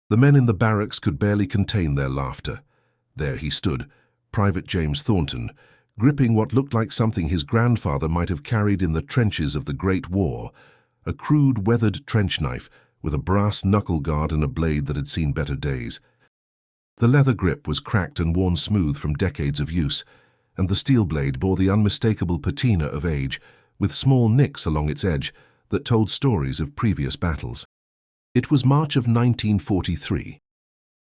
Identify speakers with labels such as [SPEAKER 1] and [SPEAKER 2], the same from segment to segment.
[SPEAKER 1] The men in the barracks could barely contain their laughter. There he stood, Private James Thornton, gripping what looked like something his grandfather might have carried in the trenches of the Great War, a crude, weathered trench knife with a brass knuckle guard and a blade that had seen better days. The leather grip was cracked and worn smooth from decades of use, and the steel blade bore the unmistakable patina of age, with small nicks along its edge that told stories of previous battles. It was March of 1943,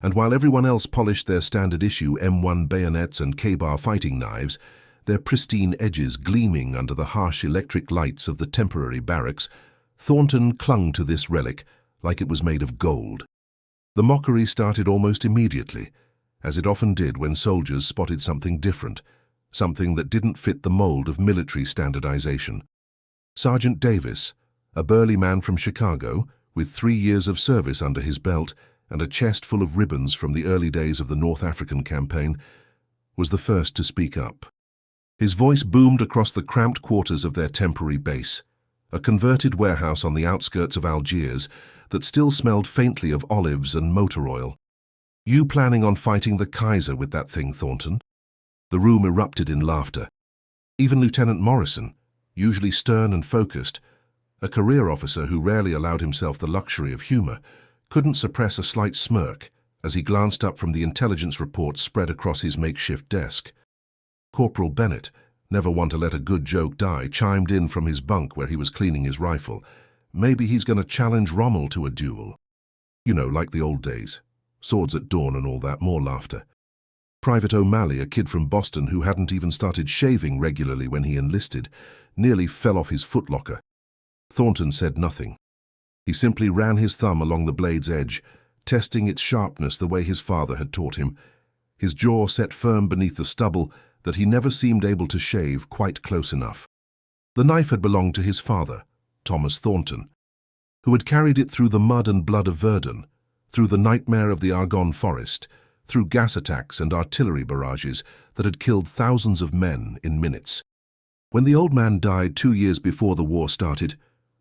[SPEAKER 1] and while everyone else polished their standard-issue M1 bayonets and K-bar fighting knives, their pristine edges gleaming under the harsh electric lights of the temporary barracks, Thornton clung to this relic like it was made of gold. The mockery started almost immediately, as it often did when soldiers spotted something different, something that didn't fit the mold of military standardization. Sergeant Davis, a burly man from Chicago, with 3 years of service under his belt and a chest full of ribbons from the early days of the North African campaign, was the first to speak up. His voice boomed across the cramped quarters of their temporary base, a converted warehouse on the outskirts of Algiers that still smelled faintly of olives and motor oil. "You planning on fighting the Kaiser with that thing, Thornton?" The room erupted in laughter. Even Lieutenant Morrison, usually stern and focused, a career officer who rarely allowed himself the luxury of humor, couldn't suppress a slight smirk as he glanced up from the intelligence reports spread across his makeshift desk. Corporal Bennett, never one to let a good joke die, chimed in from his bunk where he was cleaning his rifle. "Maybe he's going to challenge Rommel to a duel. You know, like the old days. Swords at dawn and all that." More laughter. Private O'Malley, a kid from Boston who hadn't even started shaving regularly when he enlisted, nearly fell off his footlocker. Thornton said nothing. He simply ran his thumb along the blade's edge, testing its sharpness the way his father had taught him, his jaw set firm beneath the stubble that he never seemed able to shave quite close enough. The knife had belonged to his father, Thomas Thornton, who had carried it through the mud and blood of Verdun, through the nightmare of the Argonne Forest, through gas attacks and artillery barrages that had killed thousands of men in minutes. When the old man died 2 years before the war started,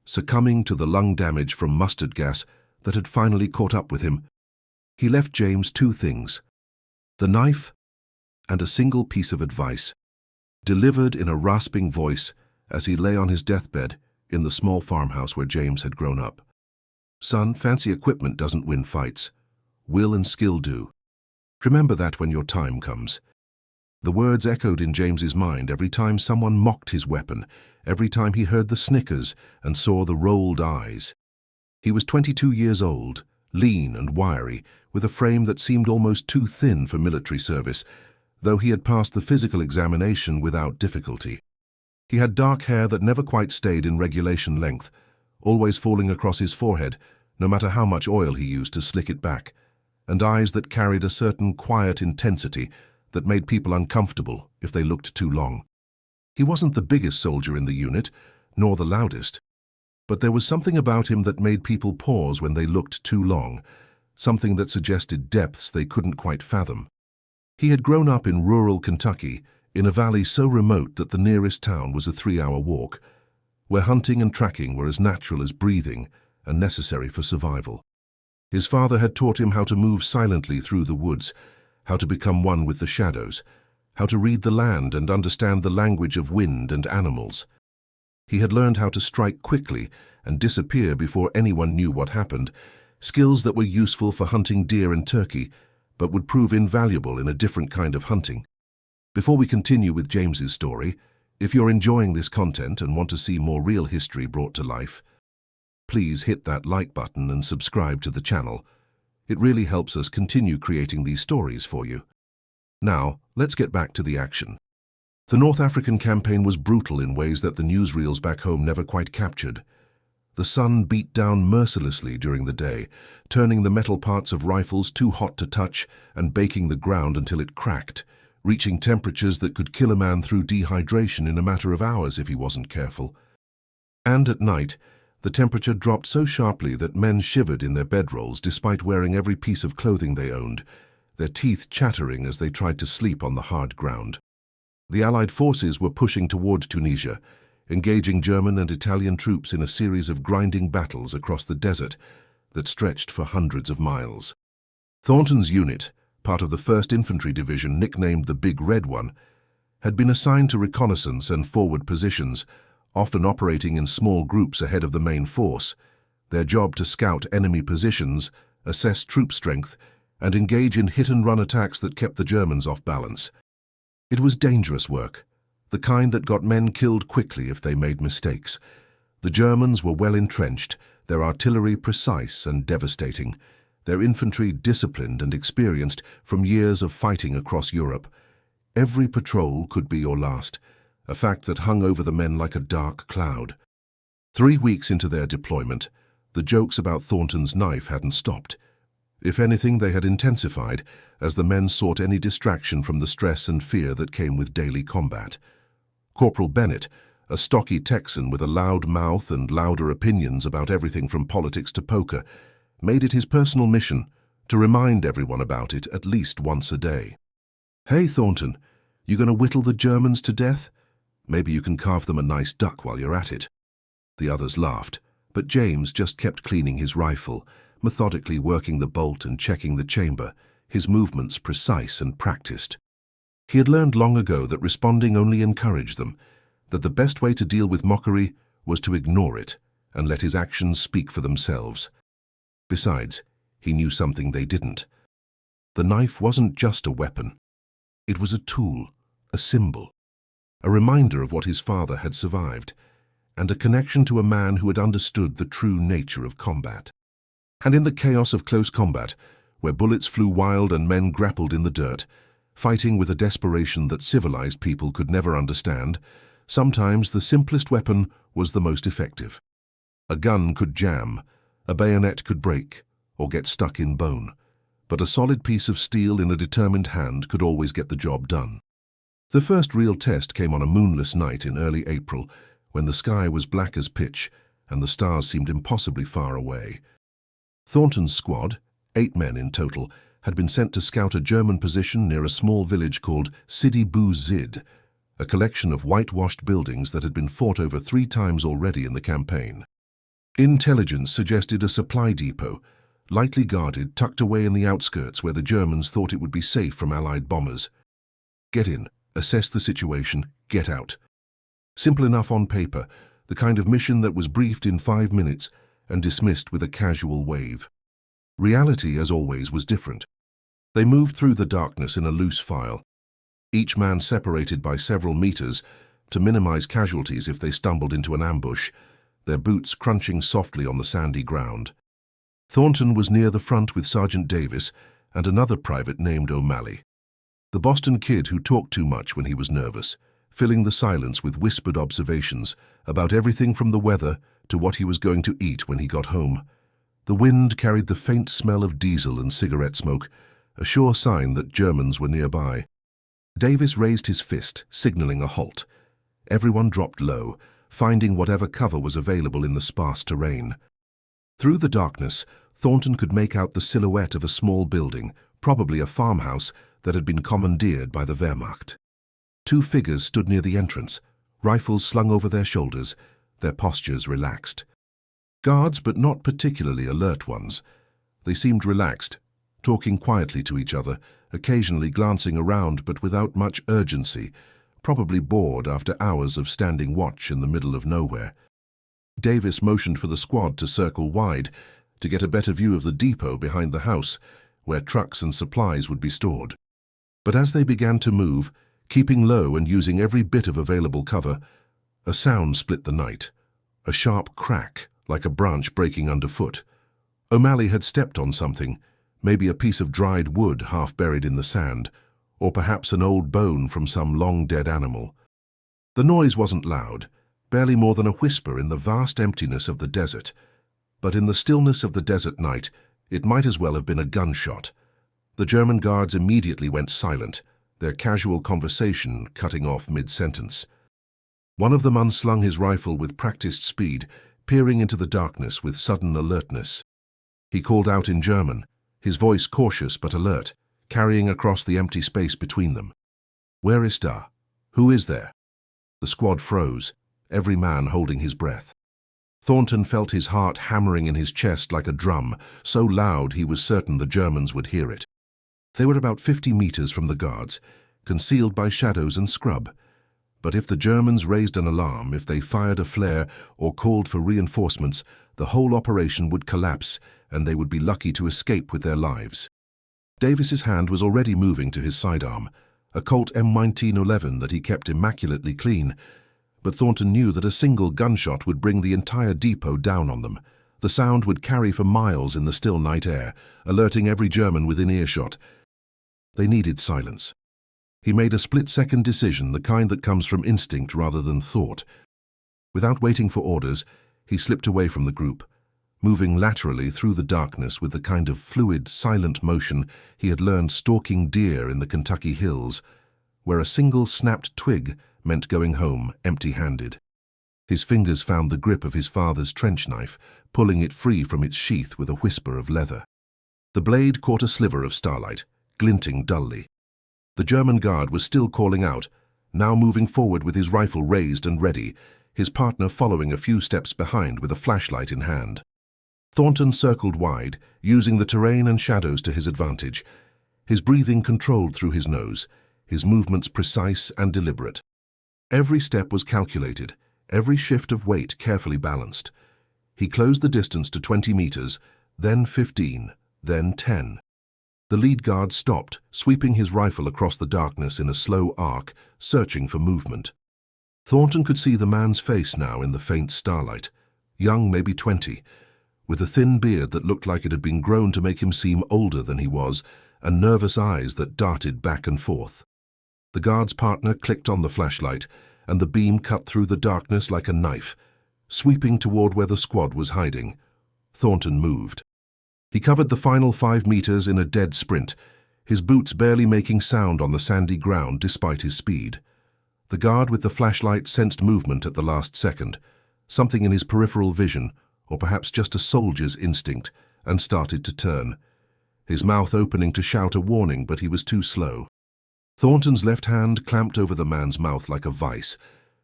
[SPEAKER 1] succumbing to the lung damage from mustard gas that had finally caught up with him, he left James 2 things: the knife and a single piece of advice, delivered in a rasping voice as he lay on his deathbed in the small farmhouse where James had grown up. "Son, fancy equipment doesn't win fights. Will and skill do. Remember that when your time comes." The words echoed in James's mind every time someone mocked his weapon, every time he heard the snickers and saw the rolled eyes. He was 22 years old, lean and wiry, with a frame that seemed almost too thin for military service, though he had passed the physical examination without difficulty. He had dark hair that never quite stayed in regulation length, always falling across his forehead, no matter how much oil he used to slick it back, and eyes that carried a certain quiet intensity that made people uncomfortable if they looked too long. He wasn't the biggest soldier in the unit, nor the loudest, but there was something about him that made people pause when they looked too long, something that suggested depths they couldn't quite fathom. He had grown up in rural Kentucky, in a valley so remote that the nearest town was a 3-hour walk, where hunting and tracking were as natural as breathing and necessary for survival. His father had taught him how to move silently through the woods, how to become one with the shadows, how to read the land and understand the language of wind and animals. He had learned how to strike quickly and disappear before anyone knew what happened, skills that were useful for hunting deer and turkey, but would prove invaluable in a different kind of hunting. Before we continue with James's story, if you're enjoying this content and want to see more real history brought to life, please hit that like button and subscribe to the channel. It really helps us continue creating these stories for you. Now, let's get back to the action. The North African campaign was brutal in ways that the newsreels back home never quite captured. The sun beat down mercilessly during the day, turning the metal parts of rifles too hot to touch and baking the ground until it cracked, reaching temperatures that could kill a man through dehydration in a matter of hours if he wasn't careful. And at night, the temperature dropped so sharply that men shivered in their bedrolls despite wearing every piece of clothing they owned, their teeth chattering as they tried to sleep on the hard ground. The Allied forces were pushing toward Tunisia, engaging German and Italian troops in a series of grinding battles across the desert that stretched for hundreds of miles. Thornton's unit, part of the 1st Infantry Division nicknamed the Big Red One, had been assigned to reconnaissance and forward positions, often operating in small groups ahead of the main force, their job to scout enemy positions, assess troop strength, and engage in hit-and-run attacks that kept the Germans off balance. It was dangerous work, the kind that got men killed quickly if they made mistakes. The Germans were well entrenched, their artillery precise and devastating, their infantry disciplined and experienced from years of fighting across Europe. Every patrol could be your last, a fact that hung over the men like a dark cloud. 3 weeks into their deployment, the jokes about Thornton's knife hadn't stopped. If anything, they had intensified as the men sought any distraction from the stress and fear that came with daily combat. Corporal Bennett, a stocky Texan with a loud mouth and louder opinions about everything from politics to poker, made it his personal mission to remind everyone about it at least once a day. "Hey, Thornton, you gonna whittle the Germans to death? Maybe you can carve them a nice duck while you're at it." The others laughed, but James just kept cleaning his rifle, methodically working the bolt and checking the chamber, his movements precise and practiced. He had learned long ago that responding only encouraged them, that the best way to deal with mockery was to ignore it and let his actions speak for themselves. Besides, he knew something they didn't. The knife wasn't just a weapon. It was a tool, a symbol, a reminder of what his father had survived, and a connection to a man who had understood the true nature of combat. And in the chaos of close combat, where bullets flew wild and men grappled in the dirt, fighting with a desperation that civilized people could never understand, sometimes the simplest weapon was the most effective. A gun could jam, a bayonet could break, or get stuck in bone, but a solid piece of steel in a determined hand could always get the job done. The first real test came on a moonless night in early April, when the sky was black as pitch and the stars seemed impossibly far away. Thornton's squad, 8 men in total, had been sent to scout a German position near a small village called Sidi Bou Zid, a collection of whitewashed buildings that had been fought over 3 times already in the campaign. Intelligence suggested a supply depot, lightly guarded, tucked away in the outskirts where the Germans thought it would be safe from Allied bombers. Get in, assess the situation, get out. Simple enough on paper, the kind of mission that was briefed in 5 minutes and dismissed with a casual wave. Reality, as always, was different. They moved through the darkness in a loose file, each man separated by several meters to minimize casualties if they stumbled into an ambush, their boots crunching softly on the sandy ground. Thornton was near the front with Sergeant Davis and another private named O'Malley, the Boston kid who talked too much when he was nervous, filling the silence with whispered observations about everything from the weather to what he was going to eat when he got home. The wind carried the faint smell of diesel and cigarette smoke, a sure sign that Germans were nearby. Davis raised his fist, signaling a halt. Everyone dropped low, finding whatever cover was available in the sparse terrain. Through the darkness, Thornton could make out the silhouette of a small building, probably a farmhouse that had been commandeered by the Wehrmacht. 2 figures stood near the entrance, rifles slung over their shoulders, their postures relaxed. Guards, but not particularly alert ones. They seemed relaxed, talking quietly to each other, occasionally glancing around but without much urgency, probably bored after hours of standing watch in the middle of nowhere. Davis motioned for the squad to circle wide, to get a better view of the depot behind the house, where trucks and supplies would be stored. But as they began to move, keeping low and using every bit of available cover, a sound split the night, a sharp crack like a branch breaking underfoot. O'Malley had stepped on something, maybe a piece of dried wood half buried in the sand, or perhaps an old bone from some long-dead animal. The noise wasn't loud, barely more than a whisper in the vast emptiness of the desert, but in the stillness of the desert night, it might as well have been a gunshot. The German guards immediately went silent, their casual conversation cutting off mid-sentence. One of them unslung his rifle with practiced speed, peering into the darkness with sudden alertness. He called out in German, his voice cautious but alert, carrying across the empty space between them. "Where ist da? Who is there?" The squad froze, every man holding his breath. Thornton felt his heart hammering in his chest like a drum, so loud he was certain the Germans would hear it. They were about 50 meters from the guards, concealed by shadows and scrub. But if the Germans raised an alarm, if they fired a flare or called for reinforcements, the whole operation would collapse and they would be lucky to escape with their lives. Davis's hand was already moving to his sidearm, a Colt M1911 that he kept immaculately clean, but Thornton knew that a single gunshot would bring the entire depot down on them. The sound would carry for miles in the still night air, alerting every German within earshot. They needed silence. He made a split-second decision, the kind that comes from instinct rather than thought. Without waiting for orders, he slipped away from the group, moving laterally through the darkness with the kind of fluid, silent motion he had learned stalking deer in the Kentucky hills, where a single snapped twig meant going home empty-handed. His fingers found the grip of his father's trench knife, pulling it free from its sheath with a whisper of leather. The blade caught a sliver of starlight, glinting dully. The German guard was still calling out, now moving forward with his rifle raised and ready, his partner following a few steps behind with a flashlight in hand. Thornton circled wide, using the terrain and shadows to his advantage, his breathing controlled through his nose, his movements precise and deliberate. Every step was calculated, every shift of weight carefully balanced. He closed the distance to 20 meters, then 15, then 10. The lead guard stopped, sweeping his rifle across the darkness in a slow arc, searching for movement. Thornton could see the man's face now in the faint starlight, young, maybe 20, with a thin beard that looked like it had been grown to make him seem older than he was, and nervous eyes that darted back and forth. The guard's partner clicked on the flashlight, and the beam cut through the darkness like a knife, sweeping toward where the squad was hiding. Thornton moved. He covered the final 5 meters in a dead sprint, his boots barely making sound on the sandy ground despite his speed. The guard with the flashlight sensed movement at the last second, something in his peripheral vision, or perhaps just a soldier's instinct, and started to turn, his mouth opening to shout a warning, but he was too slow. Thornton's left hand clamped over the man's mouth like a vice,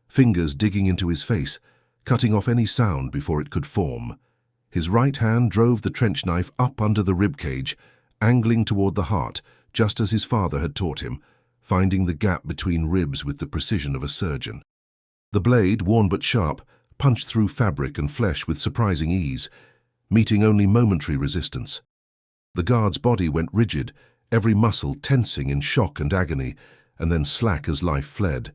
[SPEAKER 1] fingers digging into his face, cutting off any sound before it could form. His right hand drove the trench knife up under the ribcage, angling toward the heart, just as his father had taught him, finding the gap between ribs with the precision of a surgeon. The blade, worn but sharp, punched through fabric and flesh with surprising ease, meeting only momentary resistance. The guard's body went rigid, every muscle tensing in shock and agony, and then slack as life fled.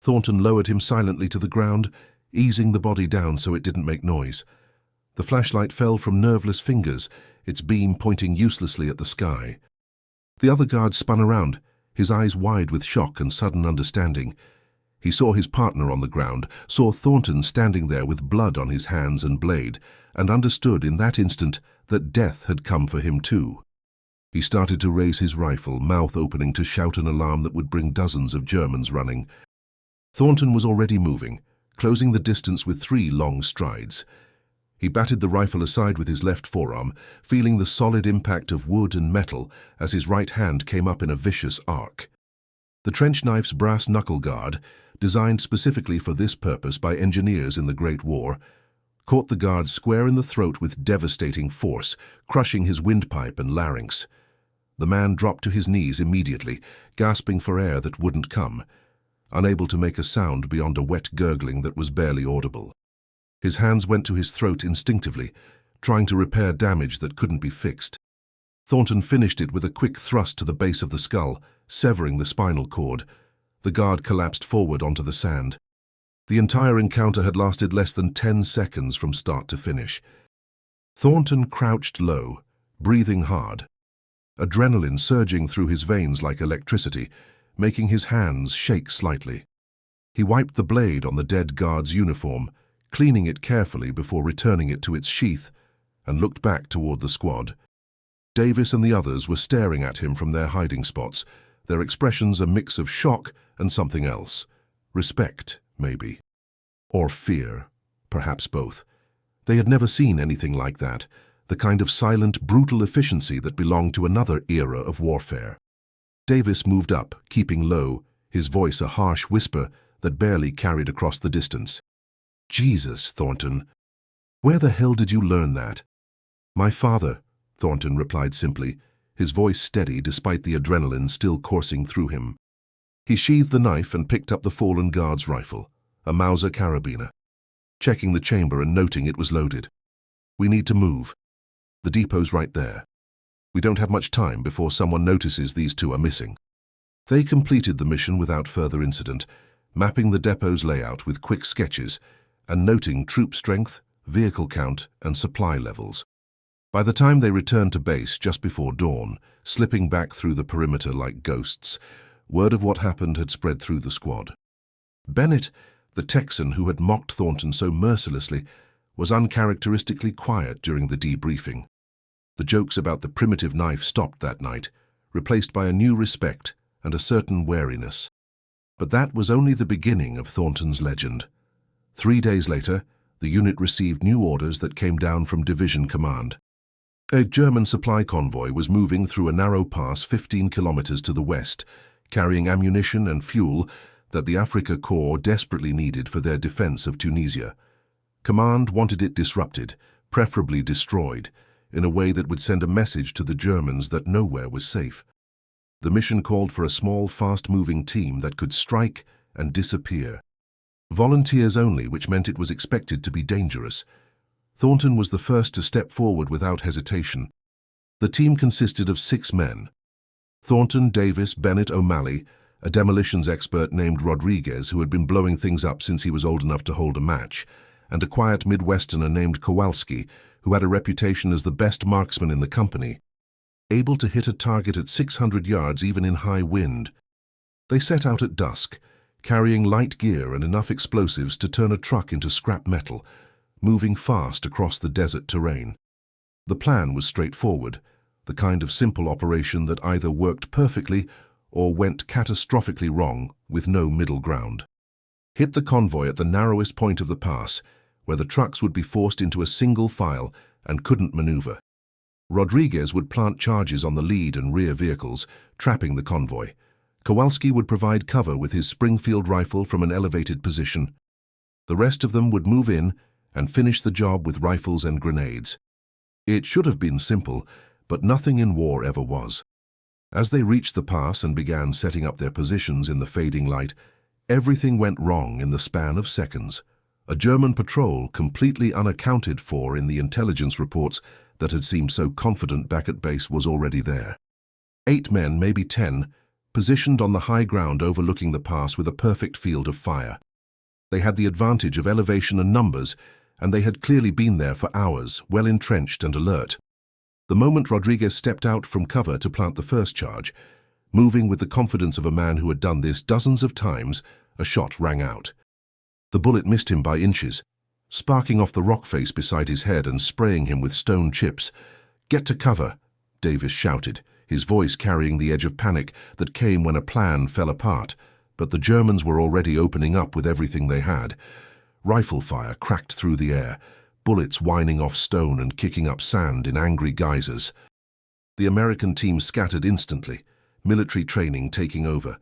[SPEAKER 1] Thornton lowered him silently to the ground, easing the body down so it didn't make noise. The flashlight fell from nerveless fingers, its beam pointing uselessly at the sky. The other guard spun around, his eyes wide with shock and sudden understanding. He saw his partner on the ground, saw Thornton standing there with blood on his hands and blade, and understood in that instant that death had come for him too. He started to raise his rifle, mouth opening to shout an alarm that would bring dozens of Germans running. Thornton was already moving, closing the distance with 3 long strides. He batted the rifle aside with his left forearm, feeling the solid impact of wood and metal as his right hand came up in a vicious arc. The trench knife's brass knuckle guard, designed specifically for this purpose by engineers in the Great War, caught the guard square in the throat with devastating force, crushing his windpipe and larynx. The man dropped to his knees immediately, gasping for air that wouldn't come, unable to make a sound beyond a wet gurgling that was barely audible. His hands went to his throat instinctively, trying to repair damage that couldn't be fixed. Thornton finished it with a quick thrust to the base of the skull, severing the spinal cord. The guard collapsed forward onto the sand. The entire encounter had lasted less than 10 seconds from start to finish. Thornton crouched low, breathing hard, adrenaline surging through his veins like electricity, making his hands shake slightly. He wiped the blade on the dead guard's uniform, cleaning it carefully before returning it to its sheath, and looked back toward the squad. Davis and the others were staring at him from their hiding spots, their expressions a mix of shock and something else. Respect, maybe. Or fear, perhaps both. They had never seen anything like that, the kind of silent, brutal efficiency that belonged to another era of warfare. Davis moved up, keeping low, his voice a harsh whisper that barely carried across the distance. "Jesus, Thornton, Where the hell did you learn that? My father, Thornton replied simply, his voice steady despite the adrenaline still coursing through him. He sheathed the knife and picked up the fallen guard's rifle, a Mauser carabiner, checking the chamber and noting it was loaded. We need to move. The depot's right there. We don't have much time before someone notices these two are missing. They completed the mission without further incident, mapping the depot's layout with quick sketches and noting troop strength, vehicle count, and supply levels. By the time they returned to base just before dawn, slipping back through the perimeter like ghosts, word of what happened had spread through the squad. Bennett, the Texan who had mocked Thornton so mercilessly, was uncharacteristically quiet during the debriefing. The jokes about the primitive knife stopped that night, replaced by a new respect and a certain wariness. But that was only the beginning of Thornton's legend. 3 days later, the unit received new orders that came down from Division Command. A German supply convoy was moving through a narrow pass 15 kilometers to the west, carrying ammunition and fuel that the Afrika Korps desperately needed for their defense of Tunisia. Command wanted it disrupted, preferably destroyed, in a way that would send a message to the Germans that nowhere was safe. The mission called for a small, fast-moving team that could strike and disappear. Volunteers only, which meant it was expected to be dangerous. Thornton was the first to step forward without hesitation. The team consisted of 6 men. Thornton, Davis, Bennett, O'Malley, a demolitions expert named Rodriguez who had been blowing things up since he was old enough to hold a match, and a quiet Midwesterner named Kowalski, who had a reputation as the best marksman in the company, able to hit a target at 600 yards even in high wind. They set out at dusk, carrying light gear and enough explosives to turn a truck into scrap metal, moving fast across the desert terrain. The plan was straightforward, the kind of simple operation that either worked perfectly or went catastrophically wrong with no middle ground. Hit the convoy at the narrowest point of the pass, where the trucks would be forced into a single file and couldn't maneuver. Rodriguez would plant charges on the lead and rear vehicles, trapping the convoy. Kowalski would provide cover with his Springfield rifle from an elevated position. The rest of them would move in and finish the job with rifles and grenades. It should have been simple, but nothing in war ever was. As they reached the pass and began setting up their positions in the fading light, everything went wrong in the span of seconds. A German patrol, completely unaccounted for in the intelligence reports that had seemed so confident back at base, was already there. 8 men, maybe 10, positioned on the high ground overlooking the pass with a perfect field of fire. They had the advantage of elevation and numbers, and they had clearly been there for hours, well entrenched and alert. The moment Rodriguez stepped out from cover to plant the first charge, moving with the confidence of a man who had done this dozens of times, a shot rang out. The bullet missed him by inches, sparking off the rock face beside his head and spraying him with stone chips. "Get to cover," Davis shouted, his voice carrying the edge of panic that came when a plan fell apart, but the Germans were already opening up with everything they had. Rifle fire cracked through the air, bullets whining off stone and kicking up sand in angry geysers. The American team scattered instantly, military training taking over,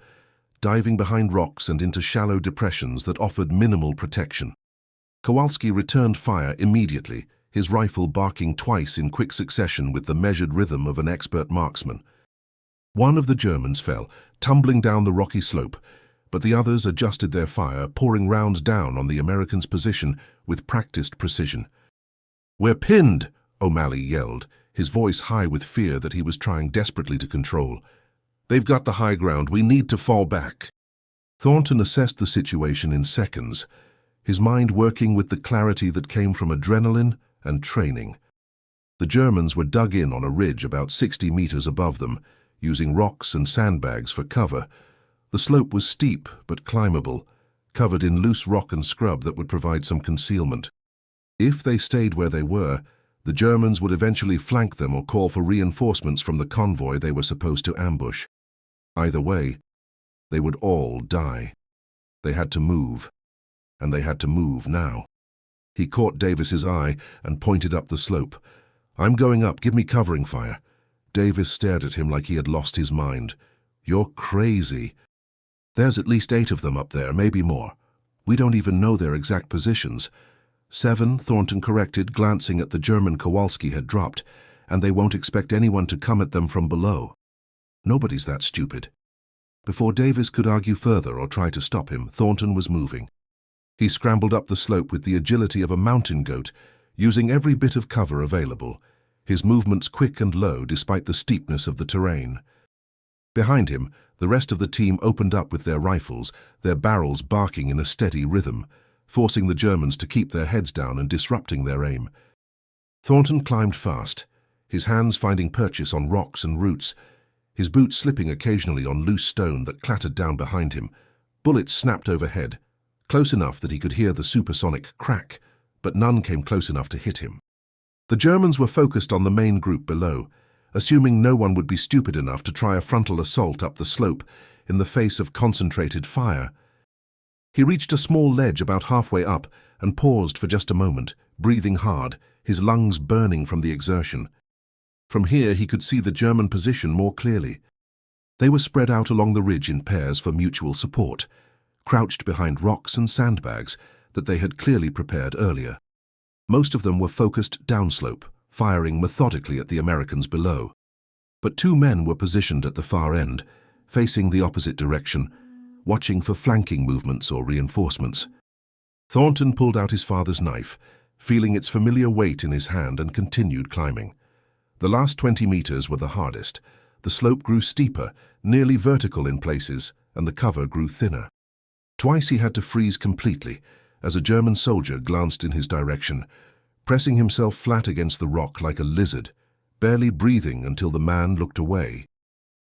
[SPEAKER 1] diving behind rocks and into shallow depressions that offered minimal protection. Kowalski returned fire immediately, his rifle barking twice in quick succession with the measured rhythm of an expert marksman. One of the Germans fell, tumbling down the rocky slope, but the others adjusted their fire, pouring rounds down on the Americans' position with practiced precision. "We're pinned!" O'Malley yelled, his voice high with fear that he was trying desperately to control. "They've got the high ground. We need to fall back." Thornton assessed the situation in seconds, his mind working with the clarity that came from adrenaline and training. The Germans were dug in on a ridge about 60 meters above them, using rocks and sandbags for cover. The slope was steep but climbable, covered in loose rock and scrub that would provide some concealment. If they stayed where they were, the Germans would eventually flank them or call for reinforcements from the convoy they were supposed to ambush. Either way, they would all die. They had to move, and they had to move now. He caught Davis's eye and pointed up the slope. "I'm going up, give me covering fire." Davis stared at him like he had lost his mind. "You're crazy. There's at least 8 of them up there, maybe more. We don't even know their exact positions. 7, Thornton corrected, glancing at the German Kowalski had dropped, and they won't expect anyone to come at them from below. Nobody's that stupid. Before Davis could argue further or try to stop him, Thornton was moving. He scrambled up the slope with the agility of a mountain goat, using every bit of cover available, his movements quick and low despite the steepness of the terrain. Behind him, the rest of the team opened up with their rifles, their barrels barking in a steady rhythm, forcing the Germans to keep their heads down and disrupting their aim. Thornton climbed fast, his hands finding purchase on rocks and roots, his boots slipping occasionally on loose stone that clattered down behind him. Bullets snapped overhead, close enough that he could hear the supersonic crack, but none came close enough to hit him. The Germans were focused on the main group below, assuming no one would be stupid enough to try a frontal assault up the slope in the face of concentrated fire. He reached a small ledge about halfway up and paused for just a moment, breathing hard, his lungs burning from the exertion. From here he could see the German position more clearly. They were spread out along the ridge in pairs for mutual support, crouched behind rocks and sandbags that they had clearly prepared earlier. Most of them were focused downslope, firing methodically at the Americans below. But 2 men were positioned at the far end, facing the opposite direction, watching for flanking movements or reinforcements. Thornton pulled out his father's knife, feeling its familiar weight in his hand, and continued climbing. The last 20 meters were the hardest. The slope grew steeper, nearly vertical in places, and the cover grew thinner. Twice he had to freeze completely as a German soldier glanced in his direction, pressing himself flat against the rock like a lizard, barely breathing until the man looked away.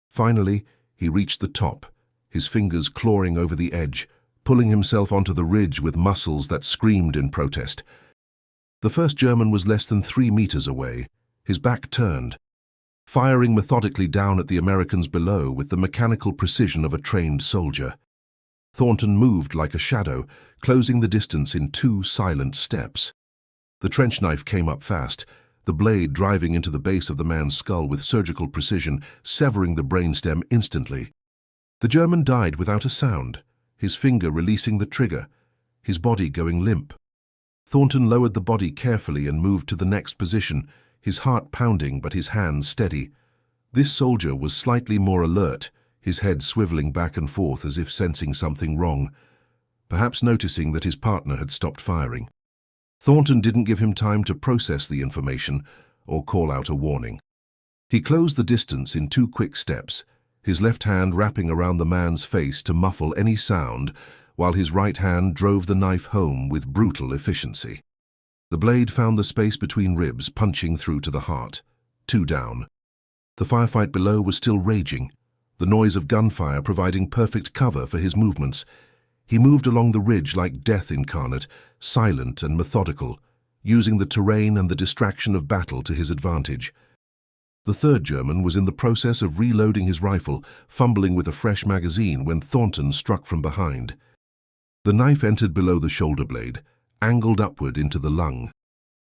[SPEAKER 1] Finally, he reached the top, his fingers clawing over the edge, pulling himself onto the ridge with muscles that screamed in protest. The first German was less than 3 meters away, his back turned, firing methodically down at the Americans below with the mechanical precision of a trained soldier. Thornton moved like a shadow, closing the distance in 2 silent steps. The trench knife came up fast, the blade driving into the base of the man's skull with surgical precision, severing the brainstem instantly. The German died without a sound, his finger releasing the trigger, his body going limp. Thornton lowered the body carefully and moved to the next position, his heart pounding but his hands steady. This soldier was slightly more alert, his head swiveling back and forth as if sensing something wrong, perhaps noticing that his partner had stopped firing. Thornton didn't give him time to process the information or call out a warning. He closed the distance in 2 quick steps, his left hand wrapping around the man's face to muffle any sound, while his right hand drove the knife home with brutal efficiency. The blade found the space between ribs, punching through to the heart. 2 down. The firefight below was still raging, the noise of gunfire providing perfect cover for his movements. He moved along the ridge like death incarnate, silent and methodical, using the terrain and the distraction of battle to his advantage. The third German was in the process of reloading his rifle, fumbling with a fresh magazine when Thornton struck from behind. The knife entered below the shoulder blade, angled upward into the lung.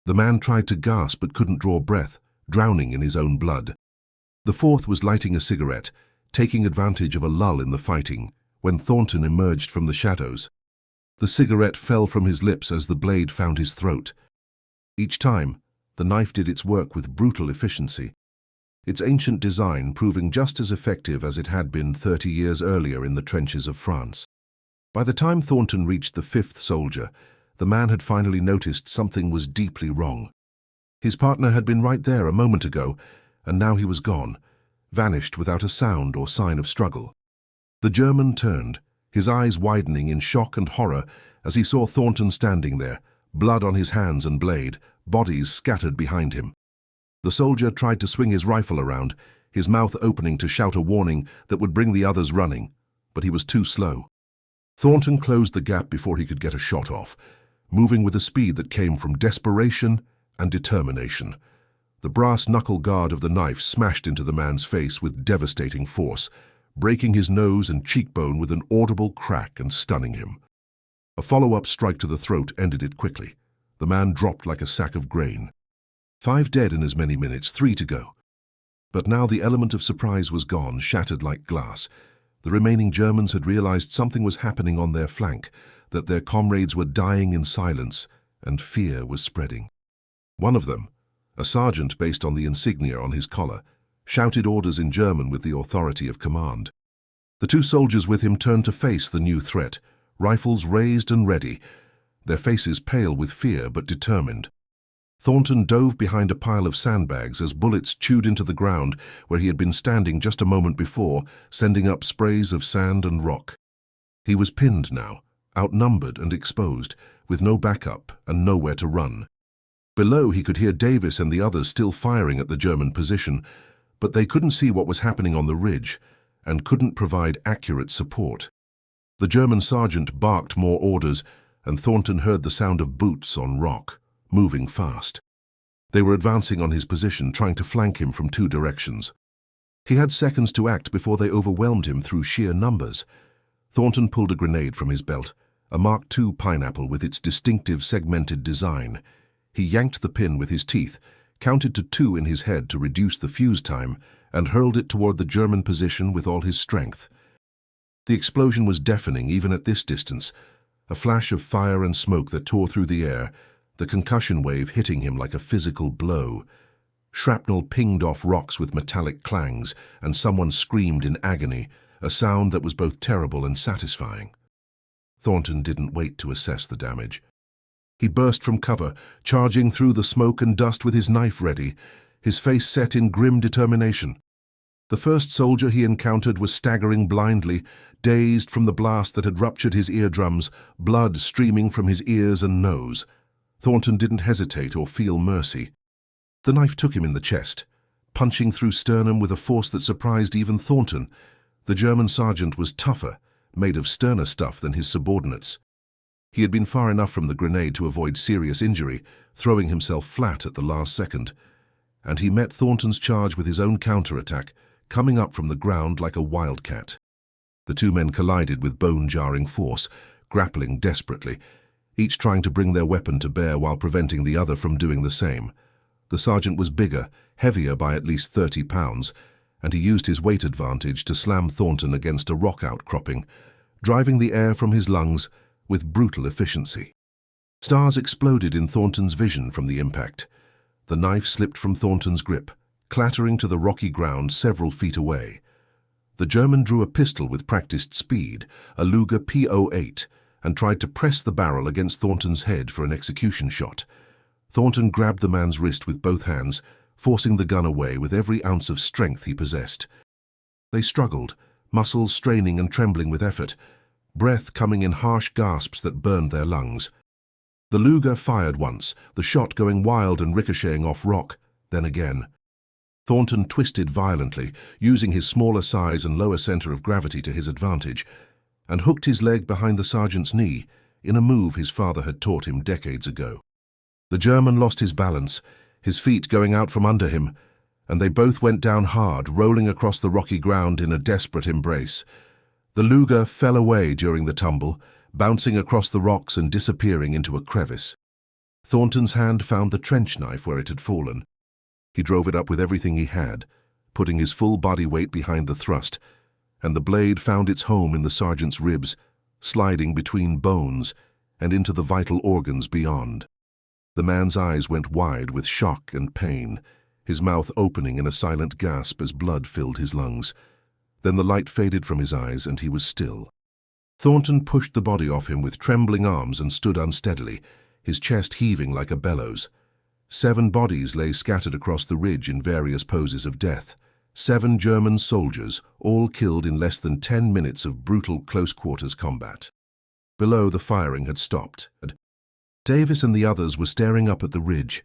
[SPEAKER 1] The man tried to gasp but couldn't draw breath, drowning in his own blood. The fourth was lighting a cigarette, taking advantage of a lull in the fighting, when Thornton emerged from the shadows. The cigarette fell from his lips as the blade found his throat. Each time, the knife did its work with brutal efficiency, its ancient design proving just as effective as it had been 30 years earlier in the trenches of France. By the time Thornton reached the 5th soldier, the man had finally noticed something was deeply wrong. His partner had been right there a moment ago, and now he was gone, vanished without a sound or sign of struggle. The German turned, his eyes widening in shock and horror as he saw Thornton standing there, blood on his hands and blade, bodies scattered behind him. The soldier tried to swing his rifle around, his mouth opening to shout a warning that would bring the others running, but he was too slow. Thornton closed the gap before he could get a shot off, moving with a speed that came from desperation and determination. The brass knuckle guard of the knife smashed into the man's face with devastating force, breaking his nose and cheekbone with an audible crack and stunning him. A follow-up strike to the throat ended it quickly. The man dropped like a sack of grain. 5 dead in as many minutes, 3 to go. But now the element of surprise was gone, shattered like glass. The remaining Germans had realized something was happening on their flank, that their comrades were dying in silence, and fear was spreading. One of them, a sergeant based on the insignia on his collar, shouted orders in German with the authority of command. The two soldiers with him turned to face the new threat, rifles raised and ready, their faces pale with fear but determined. Thornton dove behind a pile of sandbags as bullets chewed into the ground where he had been standing just a moment before, sending up sprays of sand and rock. He was pinned now, outnumbered and exposed, with no backup and nowhere to run. Below he could hear Davis and the others still firing at the German position, but they couldn't see what was happening on the ridge and couldn't provide accurate support. The German sergeant barked more orders, and Thornton heard the sound of boots on rock, moving fast. They were advancing on his position, trying to flank him from two directions. He had seconds to act before they overwhelmed him through sheer numbers. Thornton pulled a grenade from his belt, a Mark II pineapple with its distinctive segmented design. He yanked the pin with his teeth, counted to 2 in his head to reduce the fuse time, and hurled it toward the German position with all his strength. The explosion was deafening even at this distance, a flash of fire and smoke that tore through the air, the concussion wave hitting him like a physical blow. Shrapnel pinged off rocks with metallic clangs, and someone screamed in agony, a sound that was both terrible and satisfying. Thornton didn't wait to assess the damage. He burst from cover, charging through the smoke and dust with his knife ready, his face set in grim determination. The first soldier he encountered was staggering blindly, dazed from the blast that had ruptured his eardrums, blood streaming from his ears and nose. Thornton didn't hesitate or feel mercy. The knife took him in the chest, punching through sternum with a force that surprised even Thornton. The German sergeant was tougher, made of sterner stuff than his subordinates. He had been far enough from the grenade to avoid serious injury, throwing himself flat at the last second. And he met Thornton's charge with his own counterattack, coming up from the ground like a wildcat. The two men collided with bone-jarring force, grappling desperately, each trying to bring their weapon to bear while preventing the other from doing the same. The sergeant was bigger, heavier by at least 30 pounds, and he used his weight advantage to slam Thornton against a rock outcropping, driving the air from his lungs with brutal efficiency. Stars exploded in Thornton's vision from the impact. The knife slipped from Thornton's grip, clattering to the rocky ground several feet away. The German drew a pistol with practiced speed, a Luger P08, and tried to press the barrel against Thornton's head for an execution shot. Thornton grabbed the man's wrist with both hands, forcing the gun away with every ounce of strength he possessed. They struggled, muscles straining and trembling with effort, breath coming in harsh gasps that burned their lungs. The Luger fired once, the shot going wild and ricocheting off rock, then again. Thornton twisted violently, using his smaller size and lower center of gravity to his advantage, and hooked his leg behind the sergeant's knee in a move his father had taught him decades ago. The German lost his balance, his feet going out from under him, and they both went down hard, rolling across the rocky ground in a desperate embrace. The Luger fell away during the tumble, bouncing across the rocks and disappearing into a crevice. Thornton's hand found the trench knife where it had fallen. He drove it up with everything he had, putting his full body weight behind the thrust, and the blade found its home in the sergeant's ribs, sliding between bones and into the vital organs beyond. The man's eyes went wide with shock and pain, his mouth opening in a silent gasp as blood filled his lungs. Then the light faded from his eyes and he was still. Thornton pushed the body off him with trembling arms and stood unsteadily, his chest heaving like a bellows. 7 bodies lay scattered across the ridge in various poses of death. 7 German soldiers, all killed in less than 10 minutes of brutal close-quarters combat. Below, the firing had stopped. Davis and the others were staring up at the ridge,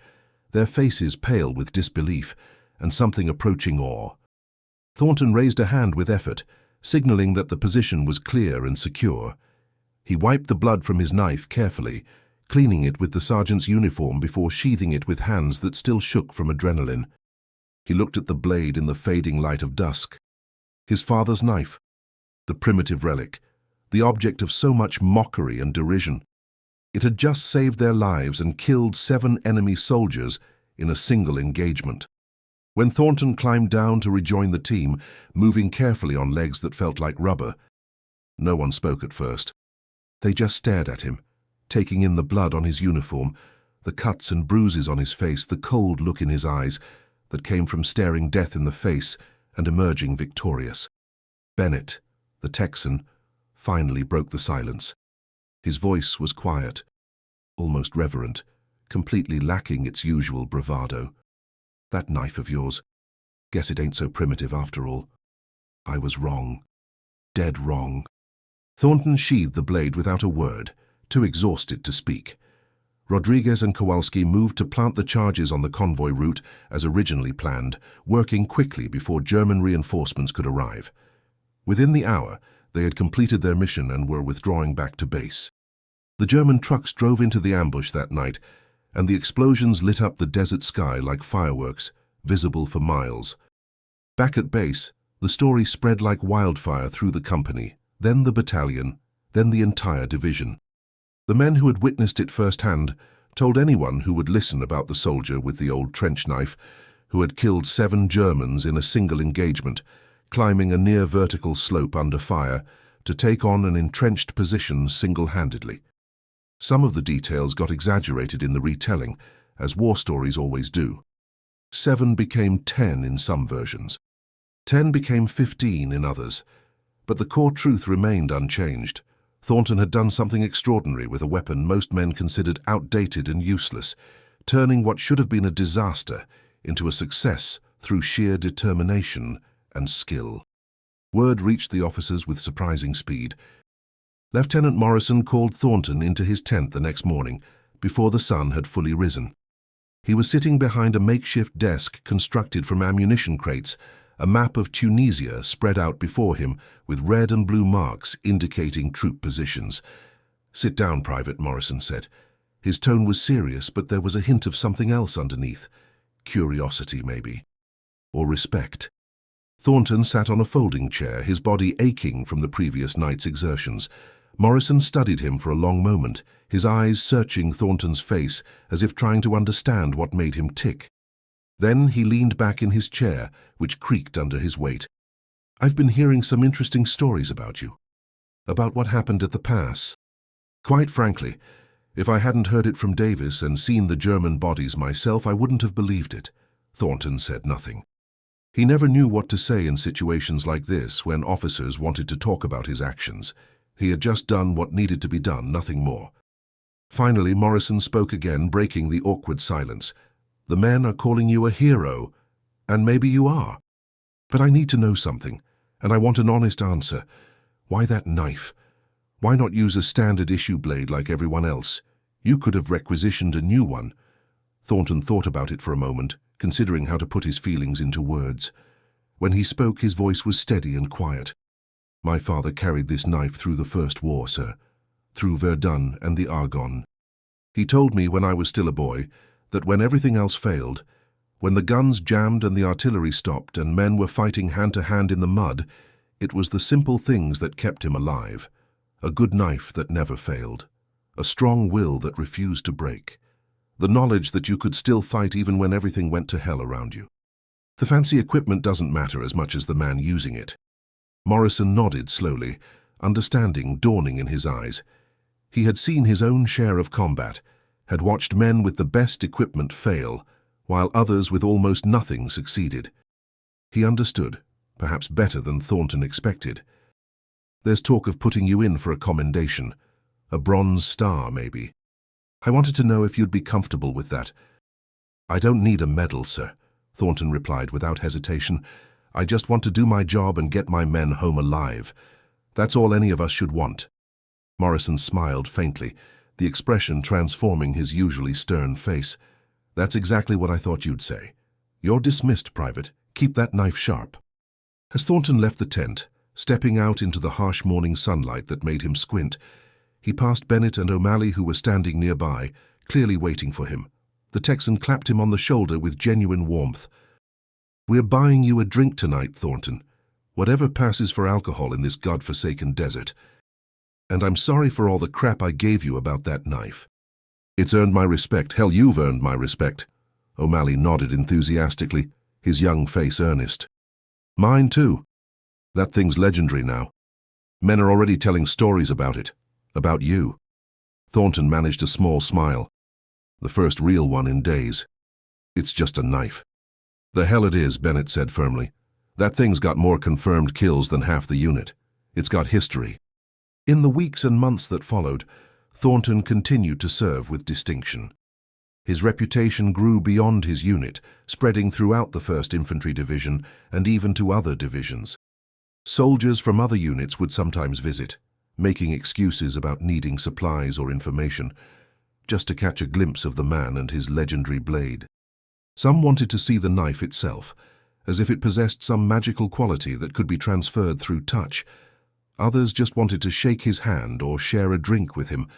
[SPEAKER 1] their faces pale with disbelief and something approaching awe. Thornton raised a hand with effort, signaling that the position was clear and secure. He wiped the blood from his knife carefully, cleaning it with the sergeant's uniform before sheathing it with hands that still shook from adrenaline. He looked at the blade in the fading light of dusk. His father's knife, the primitive relic, the object of so much mockery and derision. It had just saved their lives and killed 7 enemy soldiers in a single engagement. When Thornton climbed down to rejoin the team, moving carefully on legs that felt like rubber, no one spoke at first. They just stared at him, taking in the blood on his uniform, the cuts and bruises on his face, the cold look in his eyes that came from staring death in the face and emerging victorious. Bennett, the Texan, finally broke the silence. His voice was quiet, almost reverent, completely lacking its usual bravado. "That knife of yours, guess it ain't so primitive after all. I was wrong. Dead wrong." Thornton sheathed the blade without a word, too exhausted to speak. Rodriguez and Kowalski moved to plant the charges on the convoy route as originally planned, working quickly before German reinforcements could arrive. Within the hour, they had completed their mission and were withdrawing back to base. The German trucks drove into the ambush that night, and the explosions lit up the desert sky like fireworks, visible for miles. Back at base, the story spread like wildfire through the company, then the battalion, then the entire division. The men who had witnessed it firsthand told anyone who would listen about the soldier with the old trench knife who had killed 7 Germans in a single engagement, climbing a near-vertical slope under fire to take on an entrenched position single-handedly. Some of the details got exaggerated in the retelling, as war stories always do. 7 became 10 in some versions. 10 became 15 in others. But the core truth remained unchanged. Thornton had done something extraordinary with a weapon most men considered outdated and useless, turning what should have been a disaster into a success through sheer determination and skill. Word reached the officers with surprising speed. Lieutenant Morrison called Thornton into his tent the next morning, before the sun had fully risen. He was sitting behind a makeshift desk constructed from ammunition crates, a map of Tunisia spread out before him with red and blue marks indicating troop positions. "Sit down, Private," Morrison said. His tone was serious, but there was a hint of something else underneath. Curiosity, maybe. Or respect. Thornton sat on a folding chair, his body aching from the previous night's exertions. Morrison studied him for a long moment, his eyes searching Thornton's face as if trying to understand what made him tick. Then he leaned back in his chair, which creaked under his weight. "I've been hearing some interesting stories about you. About what happened at the pass. Quite frankly, if I hadn't heard it from Davis and seen the German bodies myself, I wouldn't have believed it." Thornton said nothing. He never knew what to say in situations like this when officers wanted to talk about his actions. He had just done what needed to be done, nothing more. Finally, Morrison spoke again, breaking the awkward silence. "The men are calling you a hero, and maybe you are. But I need to know something, and I want an honest answer. Why that knife? Why not use a standard issue blade like everyone else? You could have requisitioned a new one." Thornton thought about it for a moment, considering how to put his feelings into words. When he spoke, his voice was steady and quiet. "My father carried this knife through the First War, sir. Through Verdun and the Argonne. He told me when I was still a boy that when everything else failed, when the guns jammed and the artillery stopped and men were fighting hand-to-hand in the mud, it was the simple things that kept him alive. A good knife that never failed. A strong will that refused to break. The knowledge that you could still fight even when everything went to hell around you. The fancy equipment doesn't matter as much as the man using it." Morrison nodded slowly, understanding dawning in his eyes. He had seen his own share of combat, had watched men with the best equipment fail, while others with almost nothing succeeded. He understood, perhaps better than Thornton expected. "There's talk of putting you in for a commendation. A Bronze Star, maybe. I wanted to know if you'd be comfortable with that." "I don't need a medal, sir," Thornton replied without hesitation. "I just want to do my job and get my men home alive. That's all any of us should want." Morrison smiled faintly, the expression transforming his usually stern face. "That's exactly what I thought you'd say. You're dismissed, Private. Keep that knife sharp." As Thornton left the tent, stepping out into the harsh morning sunlight that made him squint, he passed Bennett and O'Malley, who were standing nearby, clearly waiting for him. The Texan clapped him on the shoulder with genuine warmth. "We're buying you a drink tonight, Thornton. Whatever passes for alcohol in this godforsaken desert. And I'm sorry for all the crap I gave you about that knife. It's earned my respect. Hell, you've earned my respect." O'Malley nodded enthusiastically, his young face earnest. "Mine too. That thing's legendary now. Men are already telling stories about it. About you." Thornton managed a small smile. The first real one in days. It's just a knife. The hell it is, Bennett said firmly. That thing's got more confirmed kills than half the unit. It's got history. In the weeks and months that followed, Thornton continued to serve with distinction. His reputation grew beyond his unit, spreading throughout the 1st Infantry Division and even to other divisions. Soldiers from other units would sometimes visit, making excuses about needing supplies or information, just to catch a glimpse of the man and his legendary blade. Some wanted to see the knife itself, as if it possessed some magical quality that could be transferred through touch. Others just wanted to shake his hand or share a drink with him.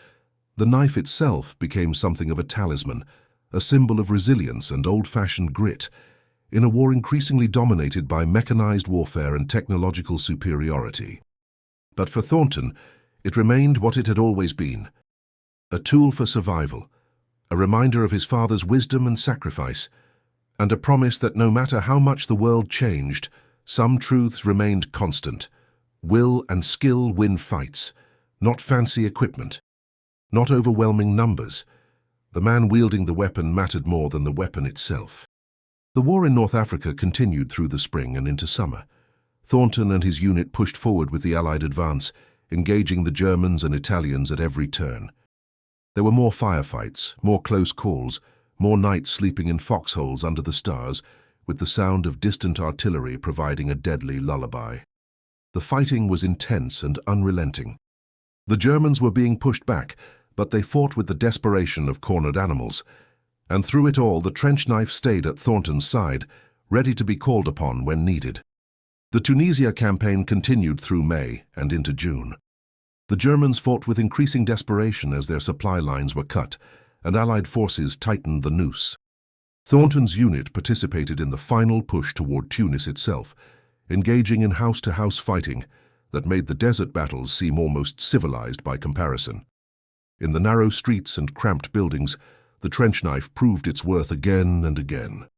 [SPEAKER 1] The knife itself became something of a talisman, a symbol of resilience and old-fashioned grit, in a war increasingly dominated by mechanized warfare and technological superiority. But for Thornton, it remained what it had always been: a tool for survival, a reminder of his father's wisdom and sacrifice, and a promise that no matter how much the world changed, some truths remained constant. Will and skill win fights, not fancy equipment, not overwhelming numbers. The man wielding the weapon mattered more than the weapon itself. The war in North Africa continued through the spring and into summer. Thornton and his unit pushed forward with the Allied advance, engaging the Germans and Italians at every turn. There were more firefights, more close calls, more nights sleeping in foxholes under the stars, with the sound of distant artillery providing a deadly lullaby. The fighting was intense and unrelenting. The Germans were being pushed back, but they fought with the desperation of cornered animals. And through it all, the trench knife stayed at Thornton's side, ready to be called upon when needed. The Tunisia campaign continued through May and into June. The Germans fought with increasing desperation as their supply lines were cut, and Allied forces tightened the noose. Thornton's unit participated in the final push toward Tunis itself, engaging in house-to-house fighting that made the desert battles seem almost civilized by comparison. In the narrow streets and cramped buildings, the trench knife proved its worth again and again.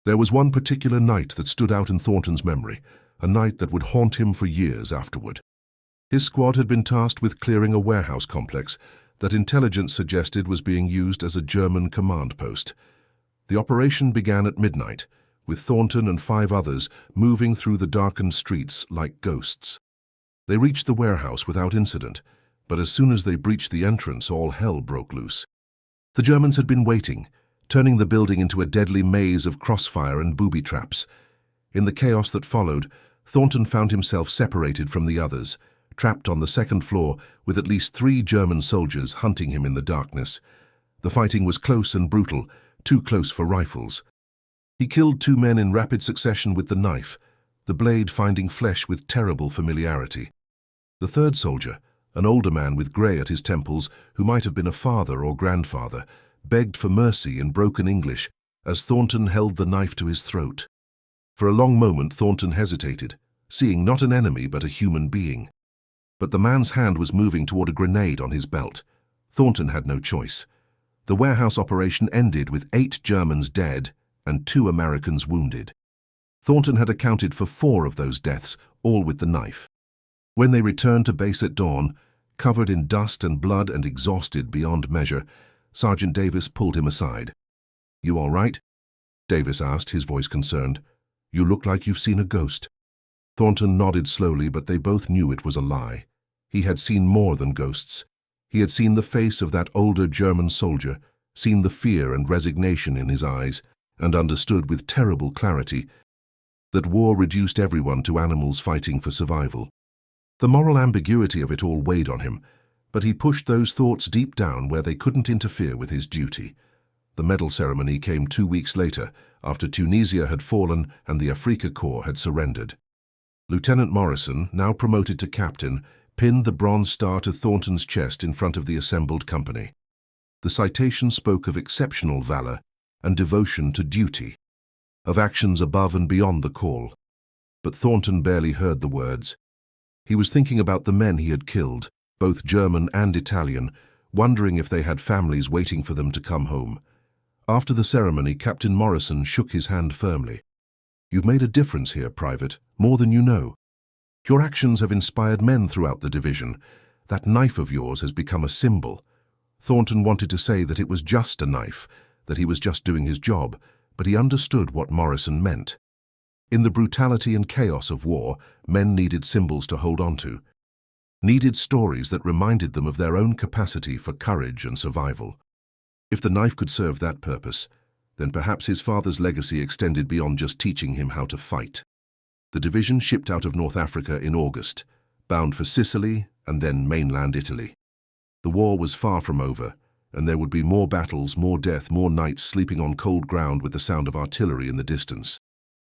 [SPEAKER 1] There was one particular night that stood out in Thornton's memory, a night that would haunt him for years afterward. His squad had been tasked with clearing a warehouse complex that intelligence suggested was being used as a German command post. The operation began at midnight, with Thornton and 5 others moving through the darkened streets like ghosts. They reached the warehouse without incident, but as soon as they breached the entrance, all hell broke loose. The Germans had been waiting, turning the building into a deadly maze of crossfire and booby traps. In the chaos that followed, Thornton found himself separated from the others, trapped on the 2nd floor with at least 3 German soldiers hunting him in the darkness. The fighting was close and brutal, too close for rifles. He killed 2 men in rapid succession with the knife, the blade finding flesh with terrible familiarity. The 3rd soldier, an older man with grey at his temples who might have been a father or grandfather, begged for mercy in broken English as Thornton held the knife to his throat. For a long moment Thornton hesitated, seeing not an enemy but a human being. But the man's hand was moving toward a grenade on his belt. Thornton had no choice. The warehouse operation ended with 8 Germans dead and 2 Americans wounded. Thornton had accounted for 4 of those deaths, all with the knife. When they returned to base at dawn, covered in dust and blood and exhausted beyond measure, Sergeant Davis pulled him aside. "You all right?" Davis asked, his voice concerned. "You look like you've seen a ghost." Thornton nodded slowly, but they both knew it was a lie. He had seen more than ghosts. He had seen the face of that older German soldier, seen the fear and resignation in his eyes, and understood with terrible clarity that war reduced everyone to animals fighting for survival. The moral ambiguity of it all weighed on him, but he pushed those thoughts deep down where they couldn't interfere with his duty. The medal ceremony came 2 weeks later, after Tunisia had fallen and the Afrika Korps had surrendered. Lieutenant Morrison, now promoted to captain, pinned the Bronze Star to Thornton's chest in front of the assembled company. The citation spoke of exceptional valor and devotion to duty, of actions above and beyond the call. But Thornton barely heard the words. He was thinking about the men he had killed, both German and Italian, wondering if they had families waiting for them to come home. After the ceremony, Captain Morrison shook his hand firmly. "You've made a difference here, Private, more than you know. Your actions have inspired men throughout the division. That knife of yours has become a symbol." Thornton wanted to say that it was just a knife, that he was just doing his job, but he understood what Morrison meant. In the brutality and chaos of war, men needed symbols to hold on to, needed stories that reminded them of their own capacity for courage and survival. If the knife could serve that purpose, then perhaps his father's legacy extended beyond just teaching him how to fight. The division shipped out of North Africa in August, bound for Sicily and then mainland Italy. The war was far from over, and there would be more battles, more death, more nights sleeping on cold ground with the sound of artillery in the distance.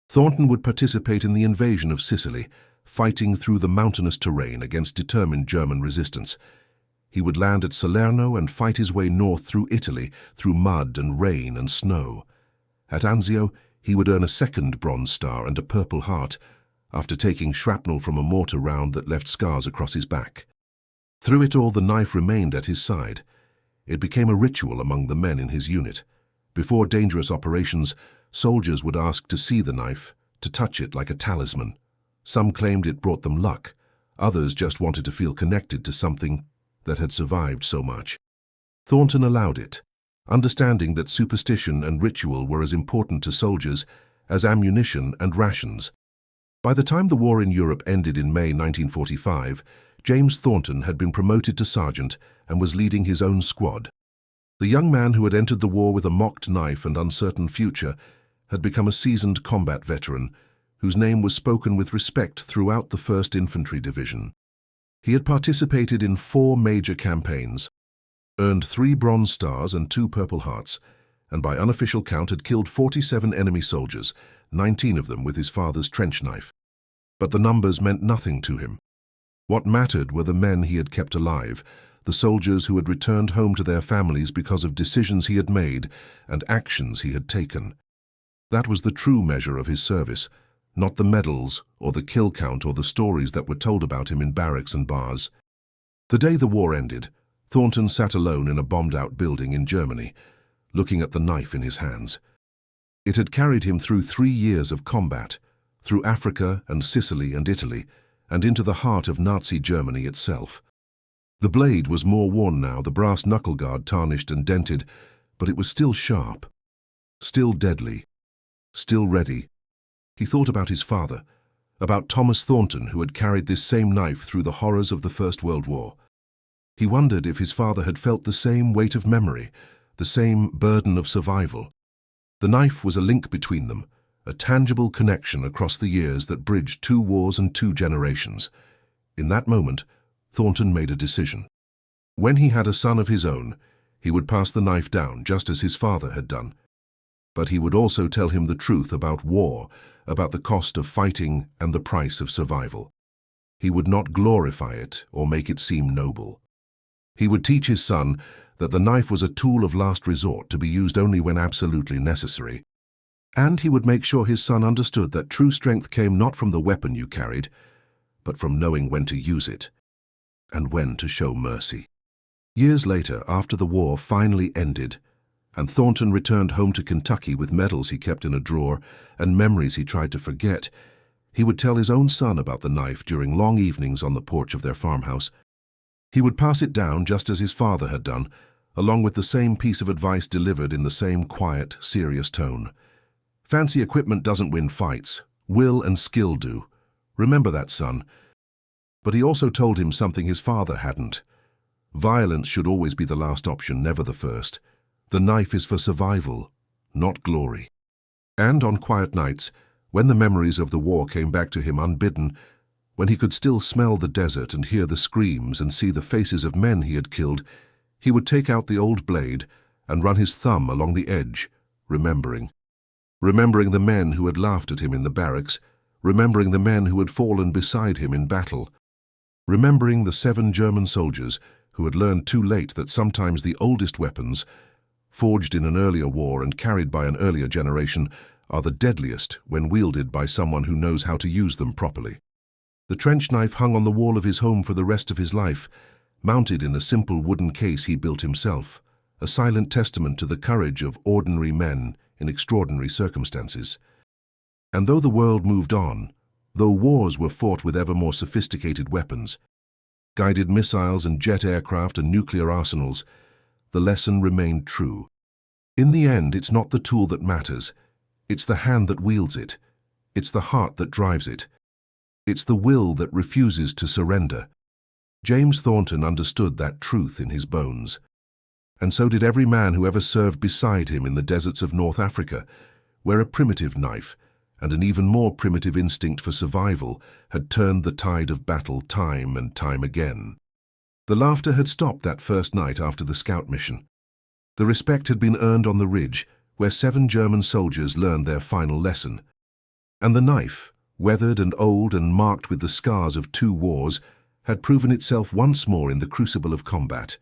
[SPEAKER 1] Thornton would participate in the invasion of Sicily, fighting through the mountainous terrain against determined German resistance. He would land at Salerno and fight his way north through Italy, through mud and rain and snow. At Anzio, he would earn a second Bronze Star and a Purple Heart, after taking shrapnel from a mortar round that left scars across his back. Through it all, the knife remained at his side. It became a ritual among the men in his unit. Before dangerous operations, soldiers would ask to see the knife, to touch it like a talisman. Some claimed it brought them luck. Others just wanted to feel connected to something that had survived so much. Thornton allowed it, understanding that superstition and ritual were as important to soldiers as ammunition and rations. By the time the war in Europe ended in May 1945, James Thornton had been promoted to sergeant and was leading his own squad. The young man who had entered the war with a mocked knife and uncertain future had become a seasoned combat veteran, whose name was spoken with respect throughout the 1st Infantry Division. He had participated in 4 major campaigns, earned 3 Bronze Stars and 2 Purple Hearts, and by unofficial count had killed 47 enemy soldiers, 19 of them with his father's trench knife. But the numbers meant nothing to him. What mattered were the men he had kept alive, the soldiers who had returned home to their families because of decisions he had made and actions he had taken. That was the true measure of his service, not the medals or the kill count or the stories that were told about him in barracks and bars. The day the war ended, Thornton sat alone in a bombed-out building in Germany, looking at the knife in his hands. It had carried him through 3 years of combat, through Africa and Sicily and Italy, and into the heart of Nazi Germany itself. The blade was more worn now, the brass knuckle guard tarnished and dented, but it was still sharp, still deadly, still ready. He thought about his father, about Thomas Thornton, who had carried this same knife through the horrors of the First World War. He wondered if his father had felt the same weight of memory, the same burden of survival. The knife was a link between them, a tangible connection across the years that bridged 2 wars and 2 generations. In that moment, Thornton made a decision. When he had a son of his own, he would pass the knife down just as his father had done. But he would also tell him the truth about war, about the cost of fighting and the price of survival. He would not glorify it or make it seem noble. He would teach his son that the knife was a tool of last resort to be used only when absolutely necessary. And he would make sure his son understood that true strength came not from the weapon you carried, but from knowing when to use it, and when to show mercy. Years later, after the war finally ended, and Thornton returned home to Kentucky with medals he kept in a drawer and memories he tried to forget, he would tell his own son about the knife during long evenings on the porch of their farmhouse. He would pass it down just as his father had done, along with the same piece of advice delivered in the same quiet, serious tone. Fancy equipment doesn't win fights. Will and skill do. Remember that, son. But he also told him something his father hadn't. Violence should always be the last option, never the first. The knife is for survival, not glory. And on quiet nights, when the memories of the war came back to him unbidden, when he could still smell the desert and hear the screams and see the faces of men he had killed, he would take out the old blade and run his thumb along the edge, remembering the men who had laughed at him in the barracks, remembering the men who had fallen beside him in battle, remembering the 7 German soldiers who had learned too late that sometimes the oldest weapons, forged in an earlier war and carried by an earlier generation, are the deadliest when wielded by someone who knows how to use them properly. The trench knife hung on the wall of his home for the rest of his life, mounted in a simple wooden case he built himself, a silent testament to the courage of ordinary men in extraordinary circumstances. And though the world moved on, though wars were fought with ever more sophisticated weapons, guided missiles and jet aircraft and nuclear arsenals, the lesson remained true. In the end, it's not the tool that matters. It's the hand that wields it. It's the heart that drives it. It's the will that refuses to surrender. James Thornton understood that truth in his bones. And so did every man who ever served beside him in the deserts of North Africa, where a primitive knife and an even more primitive instinct for survival had turned the tide of battle time and time again. The laughter had stopped that first night after the scout mission. The respect had been earned on the ridge, where 7 German soldiers learned their final lesson. And the knife, weathered and old and marked with the scars of 2 wars, had proven itself once more in the crucible of combat,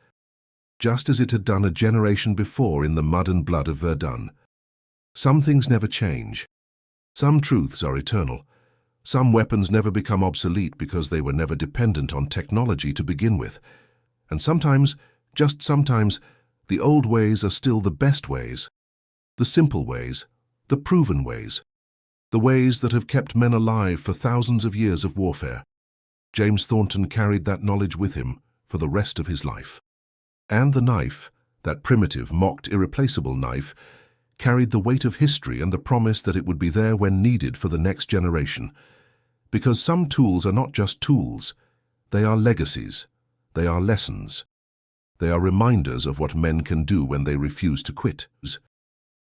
[SPEAKER 1] just as it had done a generation before in the mud and blood of Verdun. Some things never change. Some truths are eternal. Some weapons never become obsolete because they were never dependent on technology to begin with. And sometimes, just sometimes, the old ways are still the best ways. The simple ways, the proven ways, the ways that have kept men alive for thousands of years of warfare. James Thornton carried that knowledge with him for the rest of his life. And the knife, that primitive, mocked, irreplaceable knife, carried the weight of history and the promise that it would be there when needed for the next generation. Because some tools are not just tools, they are legacies, they are lessons. They are reminders of what men can do when they refuse to quit.